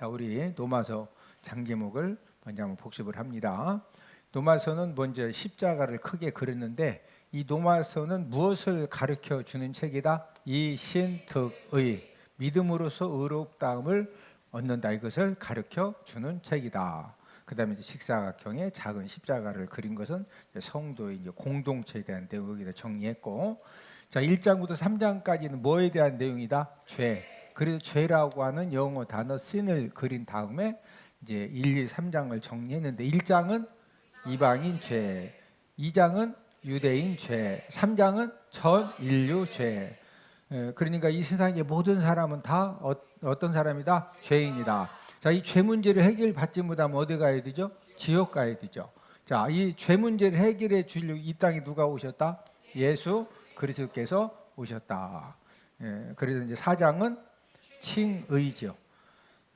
자, 우리 노마서 장제목을 먼저 한번 복습을 합니다. 노마서는 먼저 십자가를 크게 그렸는데 이 노마서는 무엇을 가르쳐 주는 책이다? 이신득의 믿음으로서 의롭다함을 얻는다, 이것을 가르쳐 주는 책이다. 그 다음에 식사각형의 작은 십자가를 그린 것은 성도의 공동체에 대한 내용을 여기다 정리했고, 자 1장부터 3장까지는 뭐에 대한 내용이다? 죄. 그래서 죄라고 하는 영어 단어 sin을 그린 다음에 이제 1, 2, 3장을 정리했는데 1장은 이방인 죄, 2장은 유대인 죄, 3장은 전 인류 죄. 그러니까 이 세상의 모든 사람은 다 어떤 사람이다? 죄인이다. 자, 이 죄 문제를 해결받지 못하면 어디 가야 되죠? 지옥 가야 되죠. 자, 이 죄 문제를 해결해 주려고 이 땅에 누가 오셨다? 예수 그리스도께서 오셨다. 그래서 이제 4장은 칭의죠.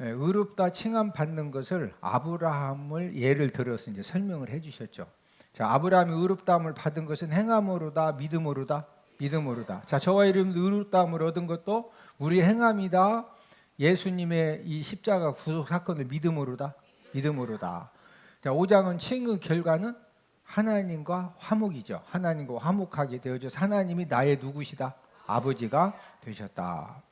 의롭다 칭함 받는 것을 아브라함을 예를 들어서 이제 설명을 해주셨죠. 자, 아브라함이 의롭다함을 받은 것은 행함으로다, 믿음으로다, 믿음으로다. 자, 저와 여러분도 의롭다함을 얻은 것도 우리 행함이다. 예수님의 이 십자가 구속 사건을 믿음으로다, 믿음으로다. 자, 5장은 칭의 결과는 하나님과 화목이죠. 하나님과 화목하게 되어져서 하나님이 나의 누구시다? 아버지가 되셨다.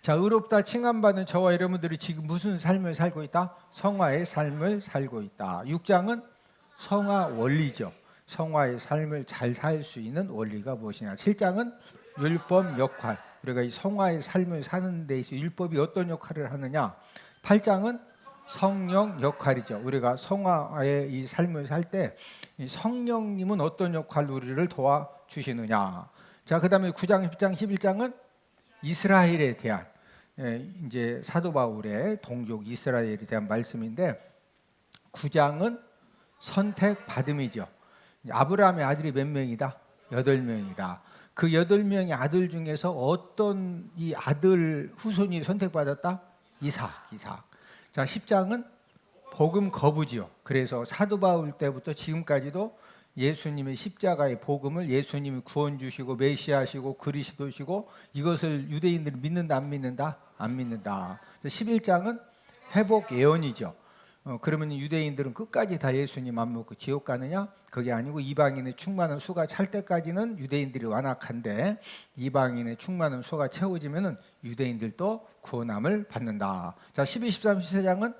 자, 의롭다 칭함받는 저와 여러분들이 지금 무슨 삶을 살고 있다? 성화의 삶을 살고 있다. 6장은 성화 원리죠. 성화의 삶을 잘 살 수 있는 원리가 무엇이냐. 7장은 율법 역할, 우리가 이 성화의 삶을 사는 데 있어 율법이 어떤 역할을 하느냐. 8장은 성령 역할이죠. 우리가 성화의 이 삶을 살 때 성령님은 어떤 역할로 우리를 도와주시느냐. 자, 그 다음에 9장, 10장, 11장은 이스라엘에 대한 이제 사도 바울의 동족 이스라엘에 대한 말씀인데 9장은 선택받음이죠. 아브라함의 아들이 몇 명이다? 8명이다. 그 8명의 아들 중에서 어떤 이 아들 후손이 선택받았다? 이삭. 자, 10장은 복음 거부지요. 그래서 사도 바울 때부터 지금까지도 예수님의 십자가의 복음을 예수님이 구원 주시고 메시아시고 그리스도시고 이것을 유대인들이 믿는다, 안 믿는다? 안 믿는다. 11장은 회복 예언이죠. 그러면 유대인들은 끝까지 다 예수님 안 믿고 지옥 가느냐? 그게 아니고 이방인의 충만한 수가 찰 때까지는 유대인들이 완악한데 이방인의 충만한 수가 채워지면은 유대인들도 구원함을 받는다. 자, 12, 13, 14장은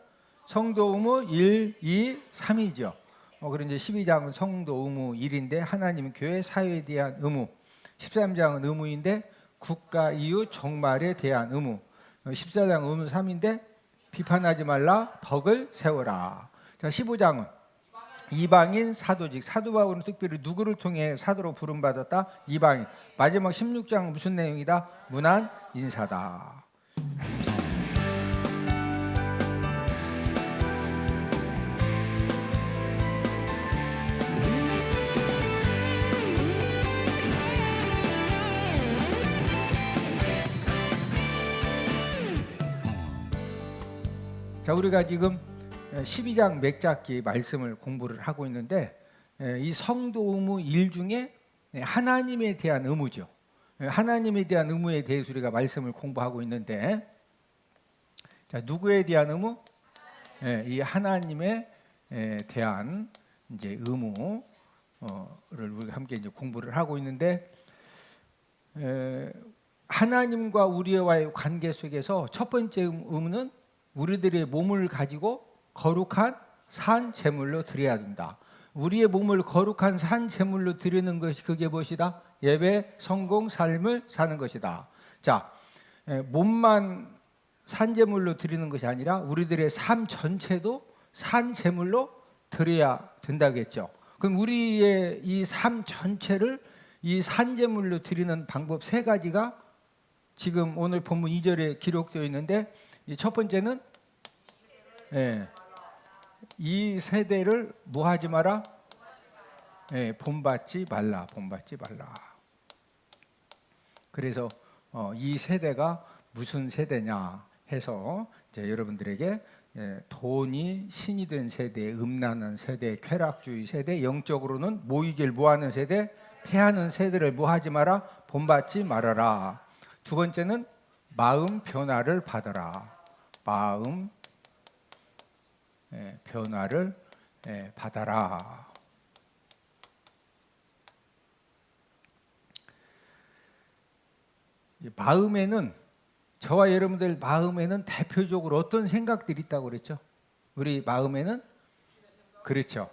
성도 의무 1, 2, 3이죠. 그리고 이제 12장은 성도 의무 1인데 하나님 교회 사회에 대한 의무, 13장은 의무인데 국가 이웃 종말에 대한 의무, 14장은 의무 3인데 비판하지 말라 덕을 세워라. 자, 15장은 이방인 사도직, 사도 바울은 특별히 누구를 통해 사도로 부름받았다? 이방인. 마지막 16장은 무슨 내용이다? 문안 인사다. 자, 우리가 지금 12장 맥잡기 말씀을 공부를 하고 있는데 이 성도 의무 1 중에 하나님에 대한 의무죠. 하나님에 대한 의무에 대해서 우리가 말씀을 공부하고 있는데, 자, 누구에 대한 의무? 이 하나님에 대한 이제 의무를 우리가 함께 이제 공부를 하고 있는데, 하나님과 우리와의 관계 속에서 첫 번째 의무는 우리들의 몸을 가지고 거룩한 산 제물로 드려야 된다. 우리의 몸을 거룩한 산 제물로 드리는 것이 그게 무엇이다? 예배, 성공, 삶을 사는 것이다. 자, 몸만 산 제물로 드리는 것이 아니라 우리들의 삶 전체도 산 제물로 드려야 된다겠죠. 그럼 우리의 이 삶 전체를 이 산 제물로 드리는 방법 3가지가 지금 오늘 본문 2절에 기록되어 있는데, 첫 번째는 이 세대를 뭐 하지 마라? 본받지 말라. 그래서 이 세대가 무슨 세대냐 해서 이제 여러분들에게 돈이 신이 된 세대, 음란한 세대, 쾌락주의 세대, 영적으로는 모이길 뭐하는 세대, 패하는 세대를 뭐 하지 마라? 본받지 말아라. 두 번째는 마음 변화를 받아라. 마음 변화를 받아라. 마음에는, 저와 여러분들 마음에는 대표적으로 어떤 생각들이 있다고 그랬죠? 우리 마음에는, 그렇죠.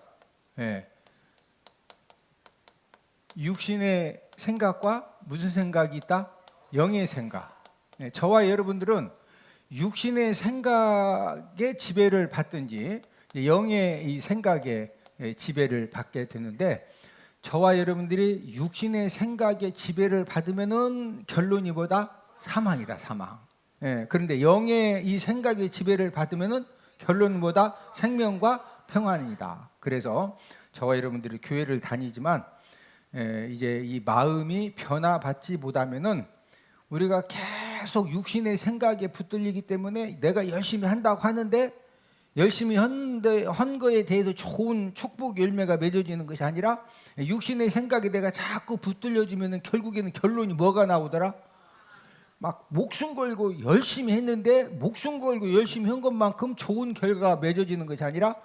육신의 생각과 무슨 생각이 있다? 영의 생각. 저와 여러분들은 육신의 생각에 지배를 받든지 영의 이 생각에 지배를 받게 되는데, 저와 여러분들이 육신의 생각에 지배를 받으면은 결론이 뭐다? 사망이다, 사망. 그런데 영의 이 생각에 지배를 받으면은 결론은 뭐다? 생명과 평안이다. 그래서 저와 여러분들이 교회를 다니지만 이제 이 마음이 변화받지 못하면은 우리가 계속 육신의 생각에 붙들리기 때문에 내가 열심히 한다고 하는데 열심히 한 거에 대해서 좋은 축복 열매가 맺어지는 것이 아니라 육신의 생각에 내가 자꾸 붙들려지면 결국에는 결론이 뭐가 나오더라? 막 목숨 걸고 열심히 했는데 목숨 걸고 열심히 한 것만큼 좋은 결과가 맺어지는 것이 아니라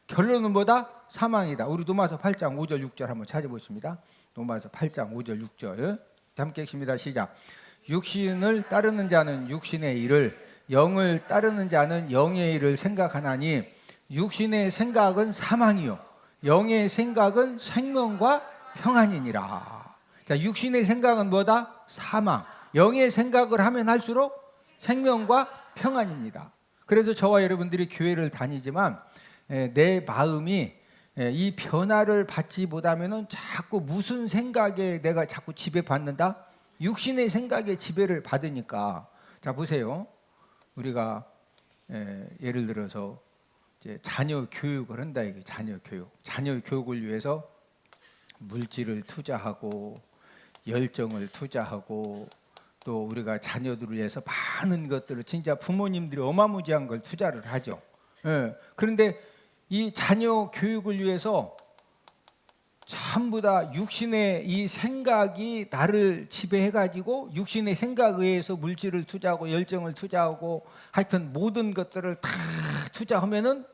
결론은 뭐다? 사망이다. 우리 로마서 8장 5절 6절 한번 찾아보십니다. 로마서 8장 5절 6절 함께 읽습니다. 시작. 육신을 따르는 자는 육신의 일을, 영을 따르는 자는 영의 일을 생각하나니 육신의 생각은 사망이요 영의 생각은 생명과 평안이니라. 자, 육신의 생각은 뭐다? 사망. 영의 생각을 하면 할수록 생명과 평안입니다. 그래서 저와 여러분들이 교회를 다니지만 내 마음이 이 변화를 받지 못하면은 자꾸 무슨 생각에 내가 자꾸 지배받는다? 육신의 생각에 지배를 받으니까. 자, 보세요. 우리가 예를 들어서 이제 자녀 교육을 한다. 이게 자녀 교육을 위해서 물질을 투자하고 열정을 투자하고 또 우리가 자녀들을 위해서 많은 것들을 진짜 부모님들이 어마무지한 걸 투자를 하죠. 그런데 이 자녀 교육을 위해서 전부 다 육신의 이 생각이 나를 지배해가지고 육신의 생각에 의해서 물질을 투자하고 열정을 투자하고 하여튼 모든 것들을 다 투자하면은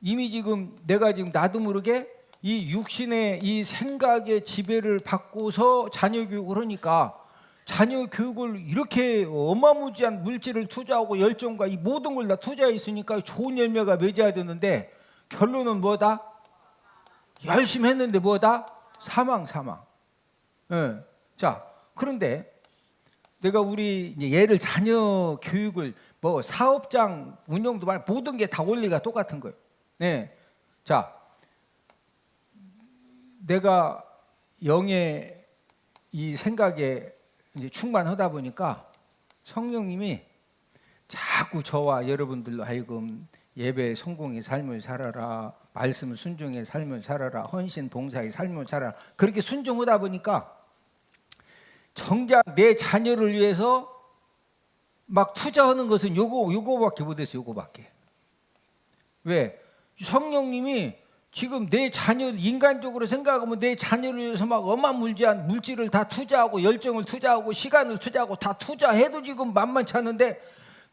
이미 지금 내가 지금 나도 모르게 이 육신의 이 생각의 지배를 받고서 자녀 교육을 하니까 자녀 교육을 이렇게 어마무지한 물질을 투자하고 열정과 이 모든 걸 다 투자해 있으니까 좋은 열매가 맺어야 되는데 결론은 뭐다? 열심히 했는데 뭐다? 사망. 자, 그런데 내가 우리 얘를 자녀 교육을 뭐 사업장 운영도 모든 게 다 원리가 똑같은 거예요. 자, 내가 영의 이 생각에 이제 충만하다 보니까 성령님이 자꾸 저와 여러분들로 하여금 예배 성공의 삶을 살아라, 말씀 순종의 삶을 살아라, 헌신 봉사의 삶을 살아라, 그렇게 순종하다 보니까 정작 내 자녀를 위해서 막 투자하는 것은 요거밖에 못했어요. 요거밖에. 왜? 성령님이 지금 내 자녀, 인간적으로 생각하면 내 자녀를 위해서 막 어마무지한 물질을 다 투자하고 열정을 투자하고 시간을 투자하고 다 투자해도 지금 만만치 않은데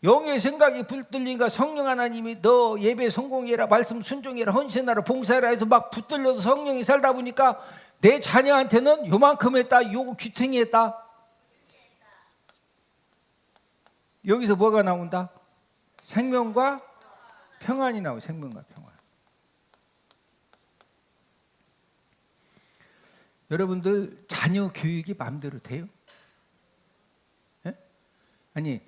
영의 생각이 붙들리니까 성령 하나님이 너 예배 성공해라, 말씀 순종해라, 헌신하라, 봉사해라 해서 막 붙들려서 성령이 살다 보니까 내 자녀한테는 요만큼 했다, 요거 귀퉁이 했다. 여기서 뭐가 나온다? 생명과 평안이 나오고, 생명과 평안. 여러분들 자녀 교육이 마음대로 돼요? 아니,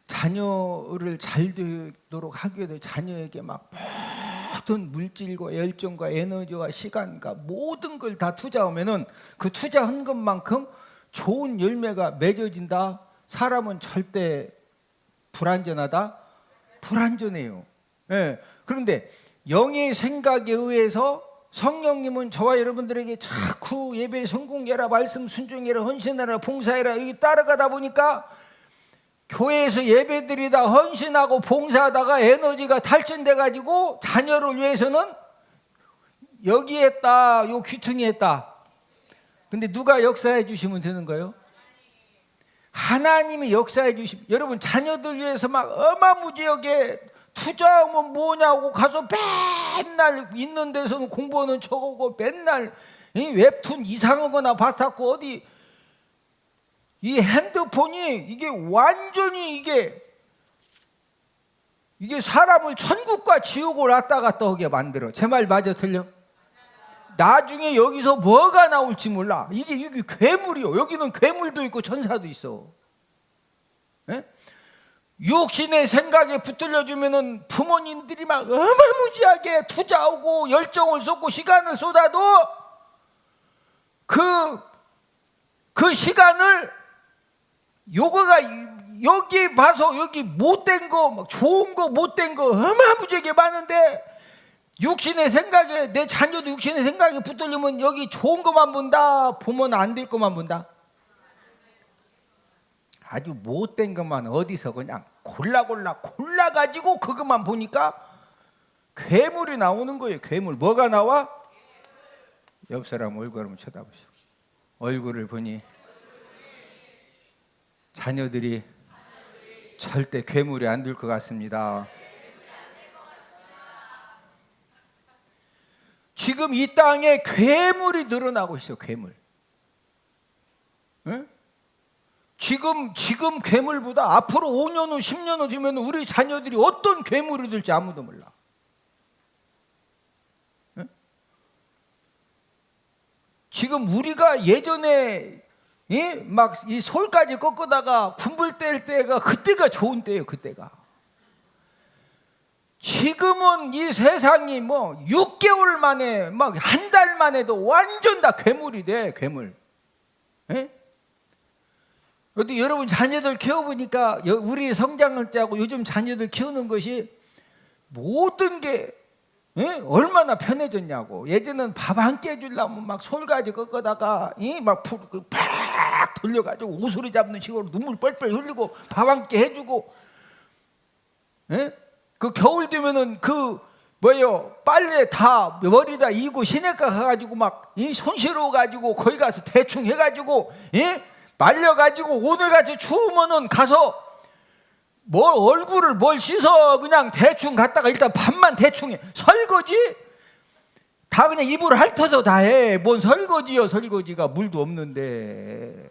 자녀를 잘 되도록 하기 위해서 자녀에게 막 모든 물질과 열정과 에너지와 시간과 모든 걸 다 투자하면은 그 투자한 것만큼 좋은 열매가 맺어진다. 사람은 절대 불완전하다? 불완전해요. 그런데 영의 생각에 의해서 성령님은 저와 여러분들에게 자꾸 예배 성공해라, 말씀 순종해라, 헌신하라, 봉사해라 여기 따라가다 보니까 교회에서 예배드리다 헌신하고 봉사하다가 에너지가 탈진돼 가지고 자녀를 위해서는 여기 했다, 요 귀퉁이 했다. 근데 누가 역사해 주시면 되는 거예요? 하나님이 역사해 주십. 여러분 자녀들 위해서 막 어마무지하게 투자하면 뭐냐고 가서 맨날 있는 데서는 공부하는 척하고 맨날 이 웹툰 이상한 거나 봤었고 어디 이 핸드폰이 이게 완전히 이게 사람을 천국과 지옥을 왔다 갔다 하게 만들어. 제 말 맞아 틀려? 나중에 여기서 뭐가 나올지 몰라. 이게 괴물이요. 여기는 괴물도 있고 천사도 있어. 예? 육신의 생각에 붙들려주면은 부모님들이 막 어마무지하게 투자하고 열정을 쏟고 시간을 쏟아도 그 시간을 요거가 여기 봐서 여기 못된 거, 막 좋은 거 못된 거 어마무지하게 많은데 육신의 생각에 내 자녀도 육신의 생각에 붙들리면 여기 좋은 것만 본다. 보면 안 될 것만 본다. 아주 못된 것만 어디서 그냥 골라가지고 그것만 보니까 괴물이 나오는 거예요. 괴물. 뭐가 나와? 옆 사람 얼굴 한번 쳐다보시오. 얼굴을 보니 자녀들이 절대 괴물이 안 될 것 같습니다. 지금 이 땅에 괴물이 늘어나고 있어요. 괴물. 응? 지금 괴물보다 앞으로 5년 후 10년 후 되면 우리 자녀들이 어떤 괴물이 될지 아무도 몰라. 응? 지금 우리가 예전에 막 이 솔까지 꺾다가 군불 뗄 때가 그때가 좋은 때예요. 그때가. 지금은 이 세상이 뭐 6개월 만에 막 한 달 만에도 완전 다 괴물이 돼. 괴물. 예? 근데 여러분 자녀들 키워보니까 우리 성장할 때하고 요즘 자녀들 키우는 것이 모든 게 얼마나 편해졌냐고. 예전에는 밥 한 끼 해주려면 막 솔가지 꺾다가 팍 돌려가지고 오소리 잡는 식으로 눈물 뻘뻘 흘리고 밥 한 끼 해주고, 그 겨울 되면은 빨래 다 머리다 이고 시내가 가가지고 막 손실어 가지고 거기 가서 대충 해가지고 말려가지고 오늘같이 추우면은 가서 얼굴을 뭘 씻어 그냥 대충 갔다가 일단 밥만 대충 해. 설거지 다 그냥 이불을 핥아서 다 해. 뭔 설거지요. 설거지가 물도 없는데.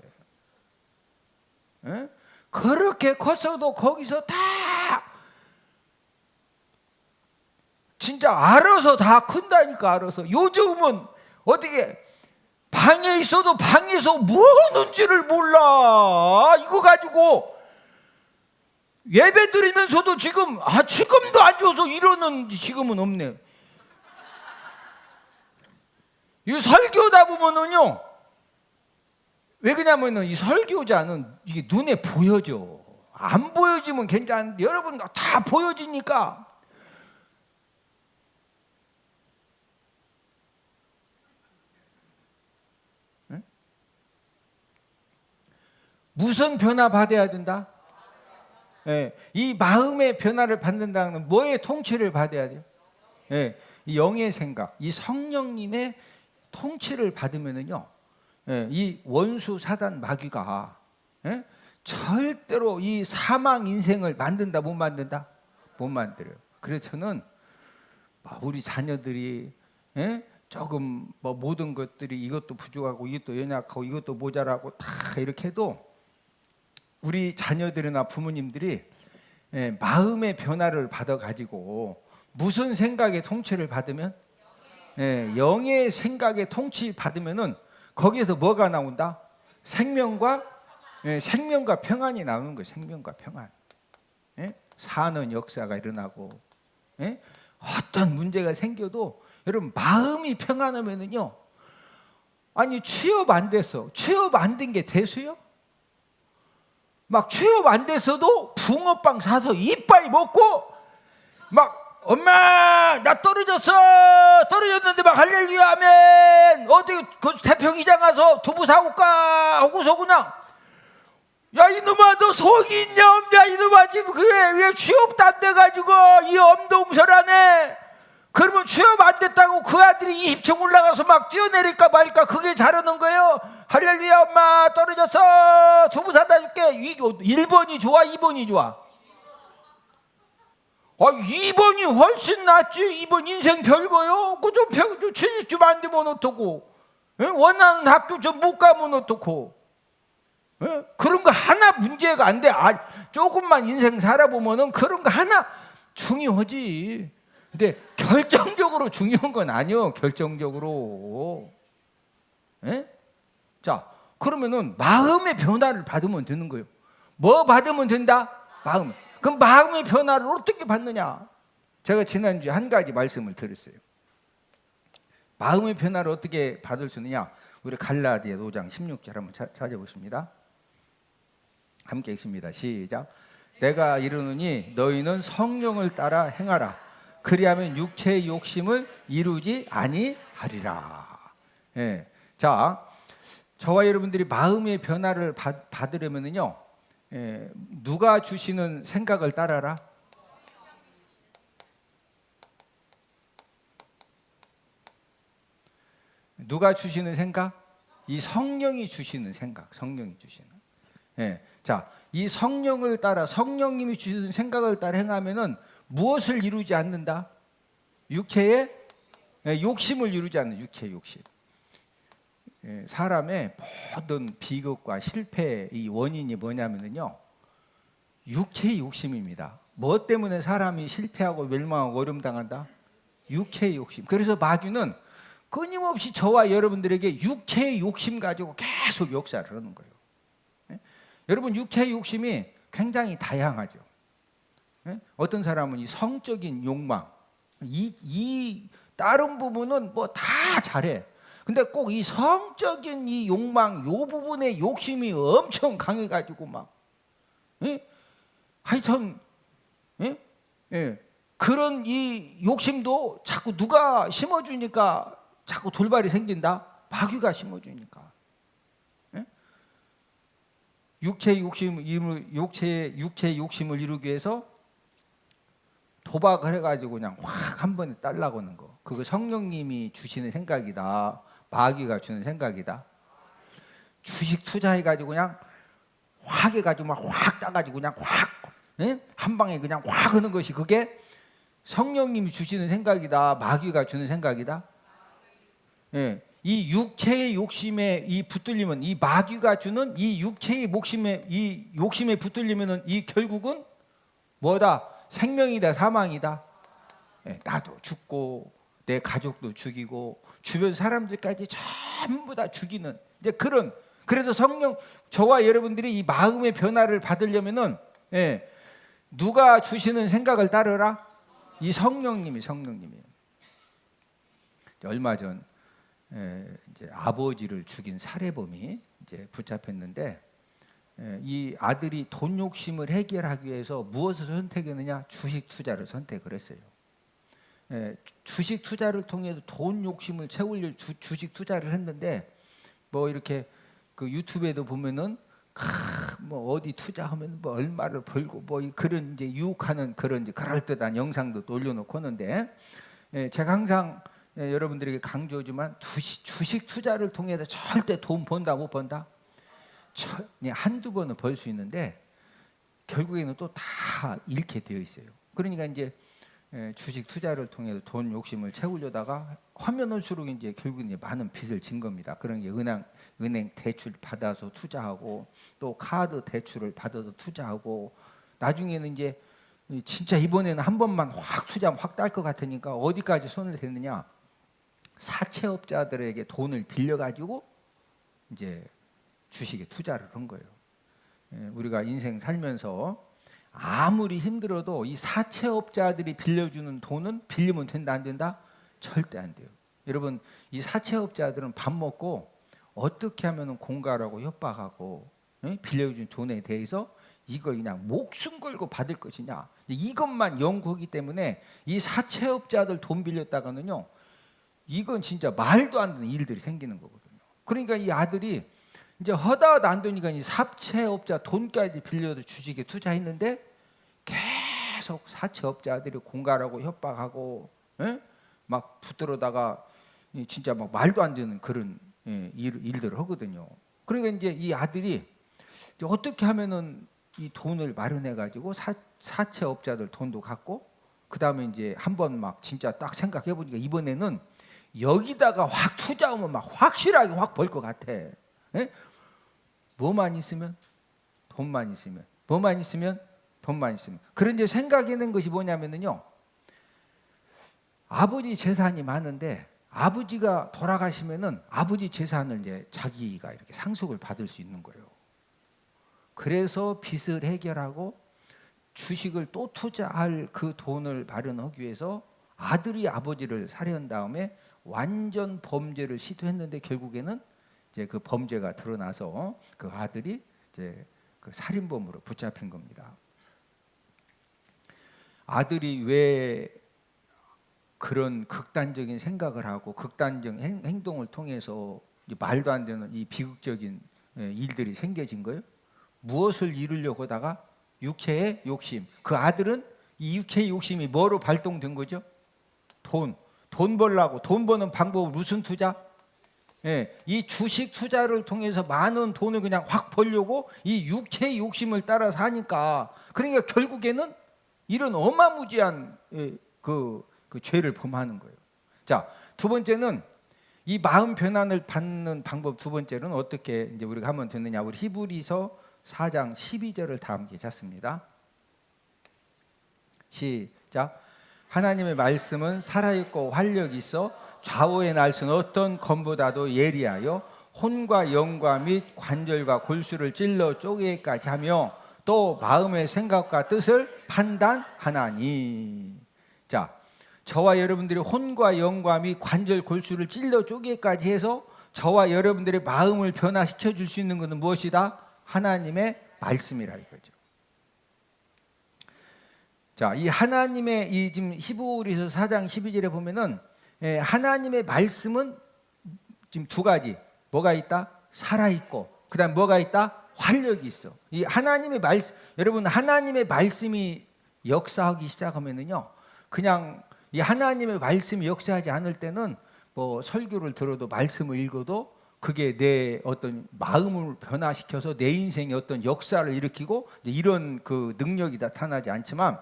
그렇게 컸어도 거기서 다 진짜 알아서 다 큰다니까. 알아서. 요즘은 어떻게 방에 있어도 방에서 뭐 하는지를 몰라. 이거 가지고 예배 드리면서도 지금도 안 줘서 이러는 지금은 없네. 이 설교다 보면은요, 왜 그러냐면은 이 설교자는 이게 눈에 보여져. 안 보여지면 괜찮은데 여러분 다 보여지니까. 무슨 변화 받아야 된다? 이 마음의 변화를 받는다는 뭐의 통치를 받아야 돼요? 이 영의 생각, 이 성령님의 통치를 받으면은요, 이 원수 사단 마귀가 절대로 이 사망 인생을 만든다 못 만든다? 못 만들어요. 그래서는 우리 자녀들이 조금 모든 것들이 이것도 부족하고 이것도 연약하고 이것도 모자라고 다 이렇게 해도 우리 자녀들이나 부모님들이 마음의 변화를 받아가지고 무슨 생각의 통치를 받으면 영의 생각의 통치 받으면은 거기에서 뭐가 나온다? 생명과 평안이 나오는 거예요. 생명과 평안. 사는 역사가 일어나고 어떤 문제가 생겨도 여러분 마음이 평안하면은요, 아니 취업 안 됐어. 취업 안 된 게 대수요? 막 취업 안 됐어도 붕어빵 사서 이빨 먹고 막 엄마 나 떨어졌는데 막 할렐루야 아멘 어디 그 태평기장 가서 두부 사올까 하고서 그냥 야 이놈아 너 속이 있냐 없냐 이놈아 지금 그래 왜 취업도 안 돼가지고 이 엄동설하네. 그러면 취업 안 됐다고 그 아들이 20층 올라가서 막 뛰어내릴까 말까 그게 잘하는 거예요. 할렐루야 엄마 떨어졌어 두부 사다 줄게 1번이 좋아, 2번이 좋아? 2번이 훨씬 낫지. 2번 인생 별거요. 좀 취직 좀 안 되면 어떡고? 원하는 학교 좀 못 가면 어떡고? 그런 거 하나 문제가 안 돼. 조금만 인생 살아보면은 그런 거 하나 중요하지. 근데 결정적으로 중요한 건 아니요. 결정적으로. 자, 그러면은 마음의 변화를 받으면 되는 거예요. 뭐 받으면 된다? 마음. 그럼 마음의 변화를 어떻게 받느냐? 제가 지난주에 한 가지 말씀을 드렸어요. 마음의 변화를 어떻게 받을 수 있느냐? 우리 갈라디아 5장 16절 한번 찾아보십니다. 함께 읽습니다. 시작. 내가 이르노니 너희는 성령을 따라 행하라. 그리하면 육체의 욕심을 이루지 아니하리라. 자, 저와 여러분들이 마음의 변화를 받으려면요, 누가 주시는 생각을 따라라? 누가 주시는 생각? 이 성령이 주시는 생각, 성령이 주시는. 자, 이 성령을 따라, 성령님이 주시는 생각을 따라 행하면은 무엇을 이루지 않는다? 육체의 욕심을 이루지 않는 육체의 욕심. 사람의 모든 비극과 실패의 원인이 뭐냐면요, 육체의 욕심입니다. 뭐 때문에 사람이 실패하고 멸망하고 어려움 당한다? 육체의 욕심. 그래서 마귀는 끊임없이 저와 여러분들에게 육체의 욕심 가지고 계속 역사를 하는 거예요. 여러분, 육체의 욕심이 굉장히 다양하죠. 어떤 사람은 이 성적인 욕망, 이 다른 부분은 뭐 다 잘해. 근데 꼭 이 성적인 이 욕망, 요 부분의 욕심이 엄청 강해가지고 막, 하여튼, 그런 이 욕심도 자꾸 누가 심어주니까 자꾸 돌발이 생긴다? 마귀가 심어주니까. 육체의 욕심을 이루기 위해서 도박을 해가지고 그냥 확 한 번에 딸라고 하는 거. 그거 성령님이 주시는 생각이다. 마귀가 주는 생각이다. 주식 투자해가지고 그냥 확 해가지고 막 확 따가지고 그냥 확, 한 방에 그냥 확 하는 것이 그게 성령님이 주시는 생각이다. 마귀가 주는 생각이다. 이 육체의 욕심에 이 붙들리면, 이 마귀가 주는 이 육체의 욕심에 붙들리면은 이 결국은 뭐다? 생명이다, 사망이다. 나도 죽고 내 가족도 죽이고 주변 사람들까지 전부 다 죽이는 이제 그래서 성령, 저와 여러분들이 이 마음의 변화를 받으려면은 누가 주시는 생각을 따르라? 이 성령님이. 얼마 전 이제 아버지를 죽인 살해범이 이제 붙잡혔는데, 이 아들이 돈 욕심을 해결하기 위해서 무엇을 선택했느냐? 주식 투자를 선택을 했어요. 주식 투자를 통해서 돈 욕심을 채우려 주식 투자를 했는데, 뭐 이렇게 그 유튜브에도 보면은 뭐 어디 투자하면 뭐 얼마를 벌고 뭐 그런 이제 유혹하는 그런 이제 그럴듯한 영상도 올려놓고 하는데, 제가 항상 여러분들에게 강조하지만 주식 투자를 통해서 절대 돈 번다 못 번다? 한두 번은 벌 수 있는데 결국에는 또 다 잃게 되어 있어요. 그러니까 이제 주식 투자를 통해서 돈 욕심을 채우려다가 하면 할수록 이제 결국은 이제 많은 빚을 진 겁니다. 그런 게 은행 대출 받아서 투자하고 또 카드 대출을 받아서 투자하고, 나중에는 이제 진짜 이번에는 한 번만 확 투자하면 확 딸 것 같으니까 어디까지 손을 댔느냐? 사채업자들에게 돈을 빌려가지고 이제 주식에 투자를 한 거예요. 우리가 인생 살면서 아무리 힘들어도 이 사채업자들이 빌려주는 돈은 빌리면 된다 안 된다? 절대 안 돼요. 여러분, 이 사채업자들은 밥 먹고 어떻게 하면 공갈하고 협박하고 빌려준 돈에 대해서 이걸 그냥 목숨 걸고 받을 것이냐, 이것만 연구하기 때문에 이 사채업자들 돈 빌렸다가는요, 이건 진짜 말도 안 되는 일들이 생기는 거거든요. 그러니까 이 아들이 이제 허다하다 안 되니까 이 사채업자 돈까지 빌려도 주식에 투자했는데 계속 사채업자들이 공갈하고 협박하고 막 붙들어다가 진짜 막 말도 안 되는 그런 일들을 하거든요. 그러니까 이제 이 아들이 이제 어떻게 하면은 이 돈을 마련해 가지고 사채업자들 돈도 갖고, 그 다음에 이제 한번 막 진짜 딱 생각해 보니까 이번에는 여기다가 확 투자하면 막 확실하게 확 벌 것 같아. 예? 뭐만 있으면, 돈만 있으면, 뭐만 있으면, 돈만 있으면. 그런 이제 생각하는 것이 뭐냐면요, 아버지 재산이 많은데 아버지가 돌아가시면은 아버지 재산을 이제 자기가 이렇게 상속을 받을 수 있는 거예요. 그래서 빚을 해결하고 주식을 또 투자할 그 돈을 마련하기 위해서 아들이 아버지를 살해한 다음에 완전 범죄를 시도했는데, 결국에는 이제 그 범죄가 드러나서 그 아들이 이제 그 살인범으로 붙잡힌 겁니다. 아들이 왜 그런 극단적인 생각을 하고 극단적인 행동을 통해서 말도 안 되는 이 비극적인 일들이 생겨진 거예요? 무엇을 이루려고 하다가 육체의 욕심. 그 아들은 이 육체의 욕심이 뭐로 발동된 거죠? 돈 벌라고. 돈 버는 방법은 무슨 투자? 이 주식 투자를 통해서 많은 돈을 그냥 확 벌려고 이 육체의 욕심을 따라서 하니까, 그러니까 결국에는 이런 어마무지한 그 죄를 범하는 거예요. 자, 두 번째는 이 마음 변환을 받는 방법. 두 번째는 어떻게 이제 우리가 하면 되느냐? 우리 히브리서 4장 12절을 다 함께 찾습니다. 시작. 하나님의 말씀은 살아있고 활력이 있어 좌우의 날선 어떤 검보다도 예리하여 혼과 영과 및 관절과 골수를 찔러 쪼개기까지 하며 또 마음의 생각과 뜻을 판단하나니. 자, 저와 여러분들의 혼과 영과 및 관절 골수를 찔러 쪼개기까지 해서 저와 여러분들의 마음을 변화시켜 줄 수 있는 것은 무엇이다? 하나님의 말씀이라 이거죠. 자, 이 하나님의 이 지금 히브리서 4장 12절에 보면은 하나님의 말씀은 지금 두 가지. 뭐가 있다? 살아 있고, 그다음 뭐가 있다? 활력이 있어. 이 하나님의 말씀, 여러분, 하나님의 말씀이 역사하기 시작하면은요, 그냥 이 하나님의 말씀이 역사하지 않을 때는 뭐 설교를 들어도 말씀을 읽어도 그게 내 어떤 마음을 변화시켜서 내 인생에 어떤 역사를 일으키고 이런 그 능력이 나타나지 않지만,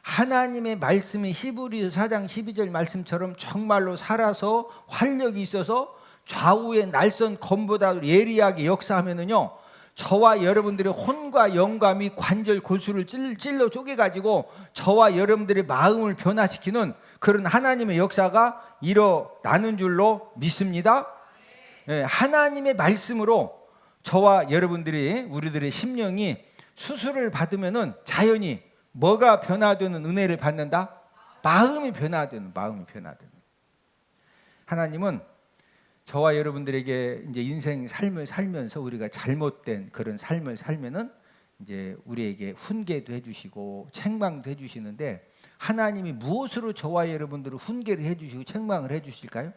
하나님의 말씀이 히브리서 4장 12절 말씀처럼 정말로 살아서 활력이 있어서 좌우의 날선 검보다 예리하게 역사하면은요, 저와 여러분들의 혼과 영과 및 관절 골수를 찔러 쪼개가지고 저와 여러분들의 마음을 변화시키는 그런 하나님의 역사가 일어나는 줄로 믿습니다. 하나님의 말씀으로 저와 여러분들이, 우리들의 심령이 수술을 받으면은 자연히 뭐가 변화되는 은혜를 받는다? 마음이 변화되는. 하나님은 저와 여러분들에게 이제 인생 삶을 살면서 우리가 잘못된 그런 삶을 살면은 이제 우리에게 훈계도 해주시고 책망도 해주시는데, 하나님이 무엇으로 저와 여러분들을 훈계를 해주시고 책망을 해주실까요?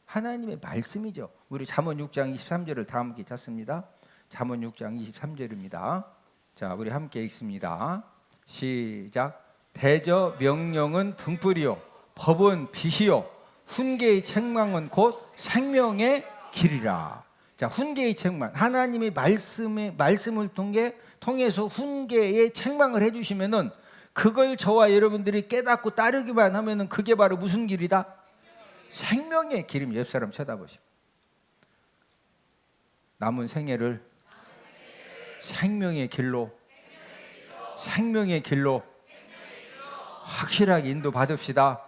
하나님의 말씀이죠. 우리 잠언 6장 23절을 다 함께 찾습니다. 잠언 6장 23절입니다. 자, 우리 함께 읽습니다. 시작. 대저 명령은 등불이요 법은 빛이요 훈계의 책망은 곧 생명의 길이라. 자, 훈계의 책망, 하나님의 말씀을 통해서 훈계의 책망을 해주시면은 그걸 저와 여러분들이 깨닫고 따르기만 하면은 그게 바로 무슨 길이다? 생명의 길입니다. 옆 사람 쳐다보시고, 남은 생애를 생명의 길로 확실하게 인도받읍시다.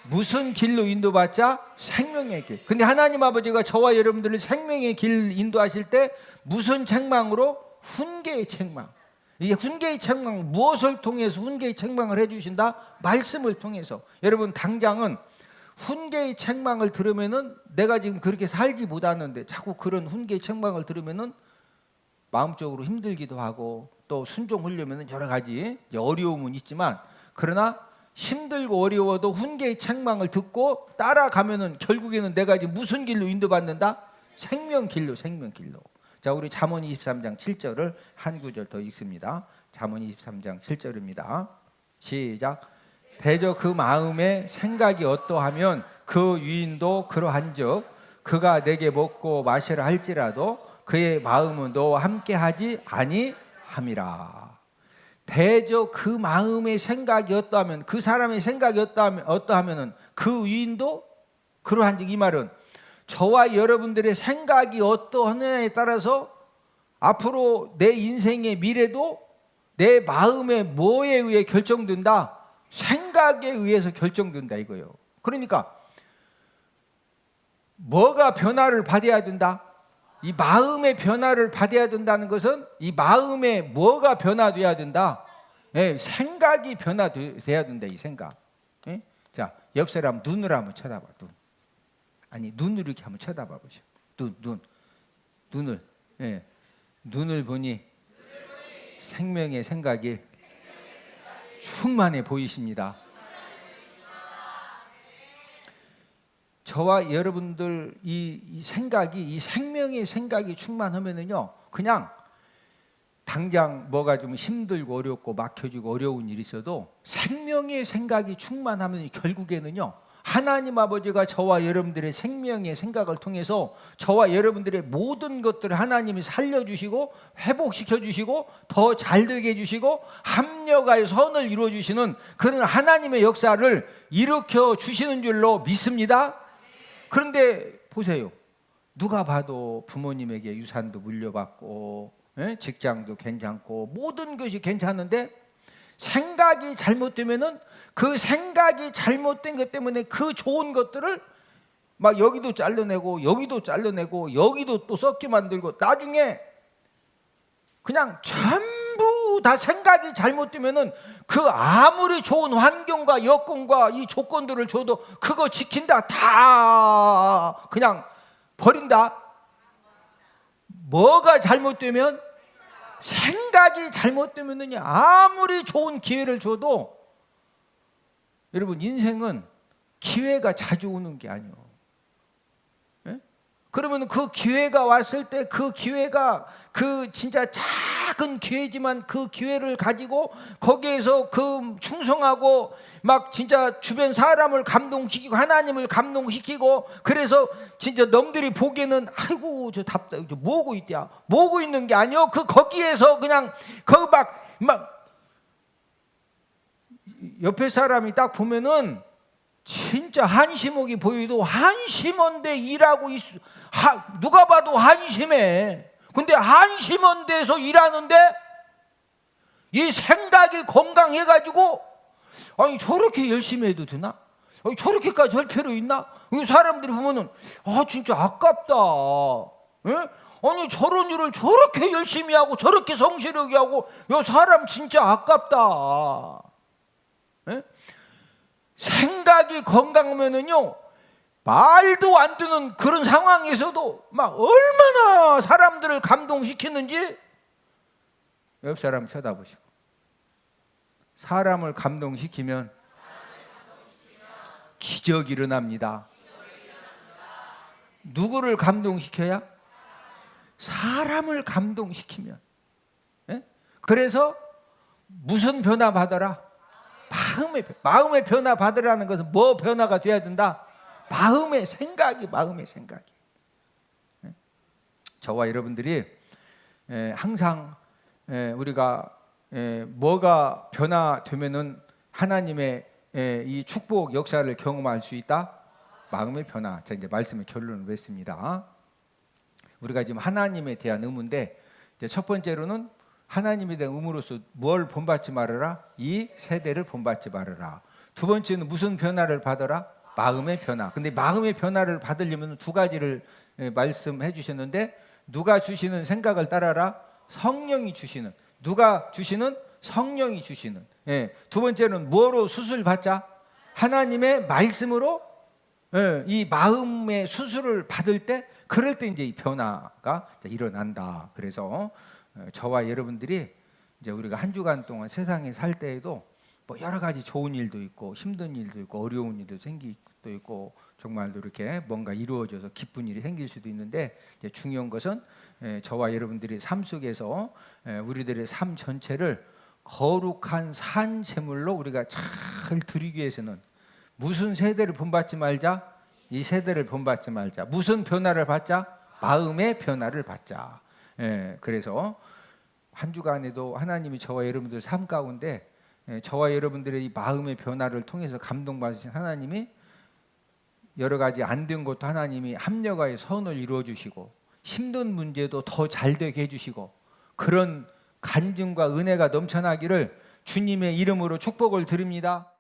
무슨 길로 인도받자? 생명의 길. 근데 하나님 아버지가 저와 여러분들을 생명의 길 인도하실 때 무슨 책망으로? 훈계의 책망. 이 훈계의 책망, 무엇을 통해서 훈계의 책망을 해주신다? 말씀을 통해서. 여러분, 당장은 훈계의 책망을 들으면은 내가 지금 그렇게 살지 못하는데 자꾸 그런 훈계의 책망을 들으면은 마음적으로 힘들기도 하고, 또 순종하려면 여러 가지 어려움은 있지만, 그러나 힘들고 어려워도 훈계의 책망을 듣고 따라가면은 결국에는 내가 지금 무슨 길로 인도받는다? 생명길로. 자, 우리 잠언 23장 7절을 한 구절 더 읽습니다. 잠언 23장 7절입니다. 시작. 대저 그 마음의 생각이 어떠하면 그 유인도 그러한즉 그가 내게 먹고 마시라 할지라도 그의 마음은 너와 함께하지 아니함이라. 대저 그 마음의 생각이 어떠하면, 그 사람의 생각이 어떠하면은 그 의인도 그러한 이 말은 저와 여러분들의 생각이 어떠하느냐에 따라서 앞으로 내 인생의 미래도 내 마음의 뭐에 의해 결정된다? 생각에 의해서 결정된다 이거예요. 그러니까 뭐가 변화를 받아야 된다? 이 마음의 변화를 받아야 된다는 것은 이 마음에 뭐가 변화돼야 된다? 네, 생각이 변화돼야 된다. 이 생각. 네? 자, 옆 사람 눈을 한번 쳐다봐. 눈. 아니 눈을 이렇게 한번 쳐다봐 보셔. 눈을. 네. 눈을 보니 생명의 생각이 충만해 보이십니다. 저와 여러분들 이 생각이, 이 생명의 생각이 충만하면은요, 그냥 당장 뭐가 좀 힘들고 어렵고 막혀지고 어려운 일이 있어도 생명의 생각이 충만하면 결국에는요, 하나님 아버지가 저와 여러분들의 생명의 생각을 통해서 저와 여러분들의 모든 것들을 하나님이 살려주시고 회복시켜주시고 더 잘되게 해주시고 합력하여 선을 이루어주시는 그런 하나님의 역사를 일으켜주시는 줄로 믿습니다. 그런데 보세요. 누가 봐도 부모님에게 유산도 물려받고 직장도 괜찮고 모든 것이 괜찮은데 생각이 잘못되면은 그 생각이 잘못된 것 때문에 그 좋은 것들을 막 여기도 잘라내고 여기도 잘라내고 여기도 또 썩게 만들고 나중에 그냥 전부 다 생각이 잘못되면은 그 아무리 좋은 환경과 여건과 이 조건들을 줘도 그거 지킨다 다 그냥 버린다. 뭐가 잘못되면? 생각이 잘못되면은 아무리 좋은 기회를 줘도 여러분 인생은 기회가 자주 오는 게 아니에요. 예? 그러면 그 기회가 왔을 때 그 기회가 그 진짜 작은 기회지만 그 기회를 가지고 거기에서 그 충성하고 막 진짜 주변 사람을 감동시키고 하나님을 감동시키고 그래서 진짜 넘들이 보기에는 아이고 저 답답 뭐고 있대야 뭐고 있는 게 아니요. 그 거기에서 그냥 그 막 옆에 사람이 딱 보면은 진짜 한심하게 보여도 한심한데 일하고 누가 봐도 한심해. 근데 한심한 데서 일하는데 이 생각이 건강해가지고 아니 저렇게 열심히 해도 되나? 아니 저렇게까지 할 필요 있나? 이 사람들이 보면은 아 진짜 아깝다. 에? 아니 저런 일을 저렇게 열심히 하고 저렇게 성실하게 하고 이 사람 진짜 아깝다. 에? 생각이 건강하면은요 말도 안 되는 그런 상황에서도 막 얼마나 사람들을 감동시키는지 옆 사람 쳐다보시고 사람을 감동시키면 기적이 일어납니다. 누구를 감동시켜야? 사람을 감동시키면. 예? 그래서 무슨 변화 받아라? 마음의 변화 받으라는 것은 뭐 변화가 돼야 된다? 마음의 생각이. 저와 여러분들이 항상 우리가 뭐가 변화되면은 하나님의 이 축복 역사를 경험할 수 있다? 마음의 변화. 자 이제 말씀의 결론을 맺습니다. 우리가 지금 하나님에 대한 의무인데 이제 첫 번째로는 하나님에 대한 의무로서 뭘 본받지 말아라? 이 세대를 본받지 말아라. 두 번째는 무슨 변화를 받아라? 마음의 변화. 근데 마음의 변화를 받으려면 두 가지를 말씀해 주셨는데 누가 주시는 생각을 따라라? 성령이 주시는. 누가 주시는? 성령이 주시는. 두 번째는 뭐로 수술 받자? 하나님의 말씀으로 이 마음의 수술을 받을 때 그럴 때 이제 이 변화가 일어난다. 그래서 저와 여러분들이 이제 우리가 한 주간 동안 세상에 살 때에도 뭐 여러 가지 좋은 일도 있고 힘든 일도 있고 어려운 일도 생기도 있고 정말로 이렇게 뭔가 이루어져서 기쁜 일이 생길 수도 있는데 이제 중요한 것은 저와 여러분들이 삶 속에서 우리들의 삶 전체를 거룩한 산 제물로 우리가 잘 드리기 위해서는 무슨 세대를 본받지 말자? 이 세대를 본받지 말자. 무슨 변화를 받자? 마음의 변화를 받자. 예, 그래서 한 주간에도 하나님이 저와 여러분들 삶 가운데 저와 여러분들의 이 마음의 변화를 통해서 감동받으신 하나님이 여러 가지 안 된 것도 하나님이 합력하여 선을 이루어 주시고 힘든 문제도 더 잘 되게 해주시고 그런 간증과 은혜가 넘쳐나기를 주님의 이름으로 축복을 드립니다.